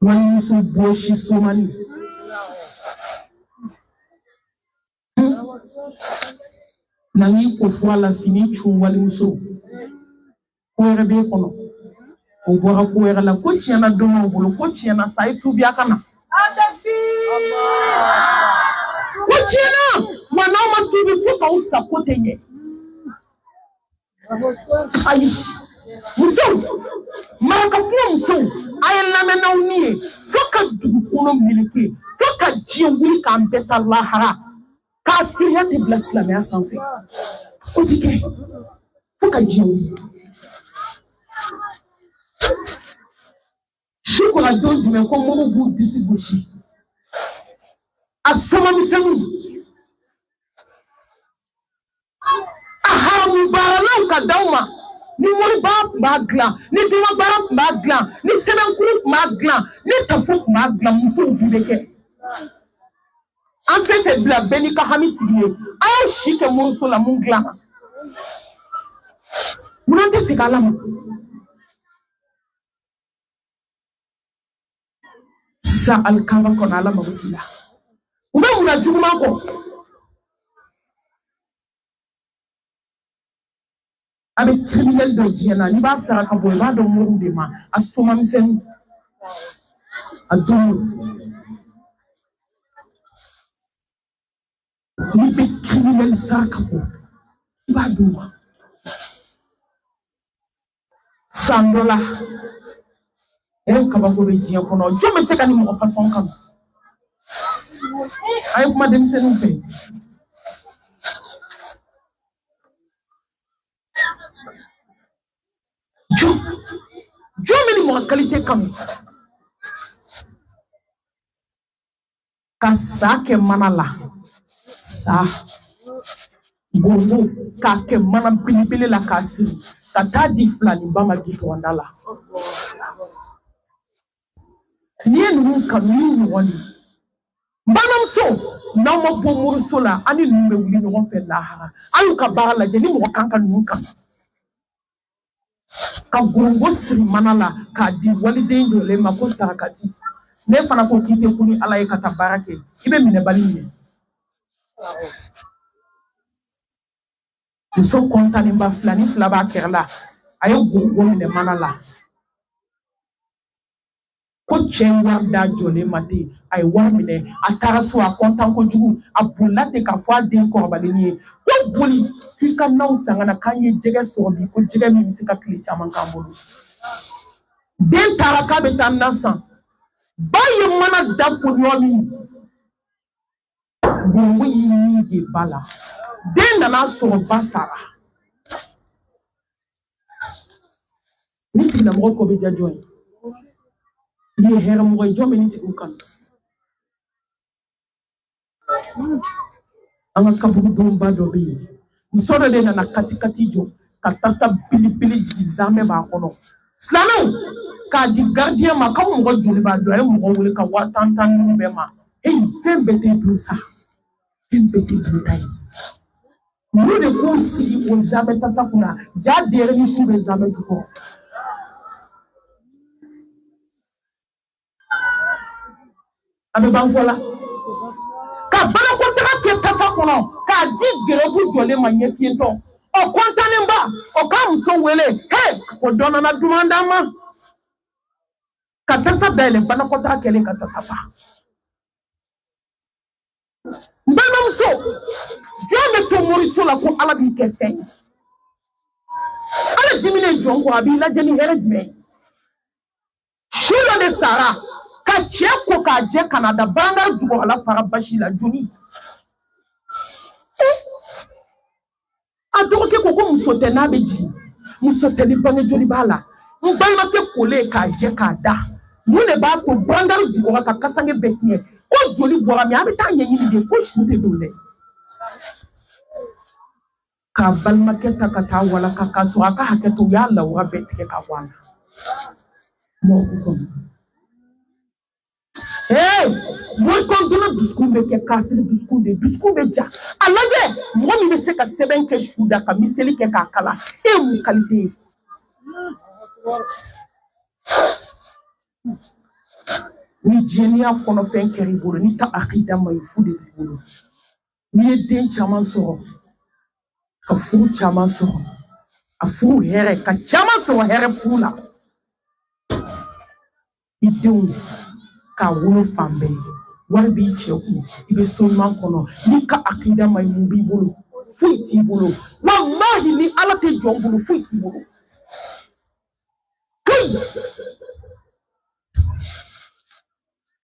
walimuso boshi somani nangi ko fwala fini chu walimuso ko rebe kono o bora ko la ko tiana domo bolo ko tiana sai tu bia kana ko tiana wana ma tu bi fu ka usa ko tenye ai muso maraka ko muso ayela mena unie foka dukuno miliki foka jiwuli ka mbeta lahara ka fiya te blasla me asanfe o dike foka jiwuli shikola donju me ko mo bu disibushi asama misemu aha mu barala ka dauma ni mori ba glan ni dima ba glan ni semen kuru ma glan ni tafuk ma glan muso bubeke en fait bla benika hamisi ye ay shike muso la mun glan munante sikala mu sa alkanga ko na la mabutila ube muna juguma ko avec criminel de Diana, ni ba sara ka boy ba do moru de ma asoma misen adou ni be criminel sara ka boy ba do ma sandola en ka ba ko be dia kono jo me se ka ni mo façon kam ay kuma dem sen fe jo me ni mo qualité kam ka sa ke manala sa bobo ka ke mana pilipili la kasi ka ta di flani ba ma gitu wandala ni enu ka ni woni banam so na mo bo murso la ani numbe wuli no fe la ayu ka ba la je ni mo kanka nu kan ka gongo siri manala ka di walide ndole ma ko sarakati ne fana ko kite kuni ala e kata barake ibe mine bali mine so kontani ba flani flaba kerla ayo gongo mine manala ko chenwa da jole mate ay wa mine atara so a kontan ko jugu abulate ka fo den ko balini ko boli ki kan naw sangana kanye jege so bi ko jege mi misika kli chaman kambolu den taraka be tan nasan baye mana da fo yomi gongo yi ge bala den na so basara niti na mo ko be jajoy ni hera mo jomi niti ko kan anga kabugu domba dobi musodo de na katikati jo katasa bilibili jizame ba kono slano ka di gardien ma ka mo joli ba do ay mo wole ka watantan be ma fembe te plusa fembe te plutai mo de ko si on zame tasa kuna ja dere ni shube zame jiko abe bangola ka bana ko taka ke tasa kono ka di gerebu jole ma nyefiento o kontane ba o ka mso wele ko dona na dumanda ma ka tasa bele bana ko taka kele ka tasa ba mbana mso jome to moriso la ko ala bi ke fe ala dimine jongo abi la jeni heredme shilo de sara ka cheko ka je Canada banga jugo ala fara bashi la juni adoro ke ko musote na beji musote ni bange joli bala mbayma ke kole ka je ka da mune ba to banga jugo ka kasange betnie ko joli bora mi abita nyenyi de ko shute dole ka balma ke takata wala ka kaso aka haketo ya Allah wa betike ka wana mo ko mo ko duna duskumbe ke kafir duskumbe ja alaje mo mi be se ka seben ke shuda ka miseli ke ka kala mu kalite ni diɲɛ y'a kɔnɔ fɛn kɛra i bolo ni ta akida ma i fu de b'i bolo n'i ye den caman sɔrɔ ka furu caman sɔrɔ a furu hɛrɛ ka caman sɔrɔ hɛrɛ furu la i denw k'a wolo fan bɛɛ wari b'i cɛ kun i bɛ so ɲuman kɔnɔ n'i ka akida ma mun b'i bolo foyi t'i bolo wallahi ni ala tɛ jɔn bolo foyi t'i bolo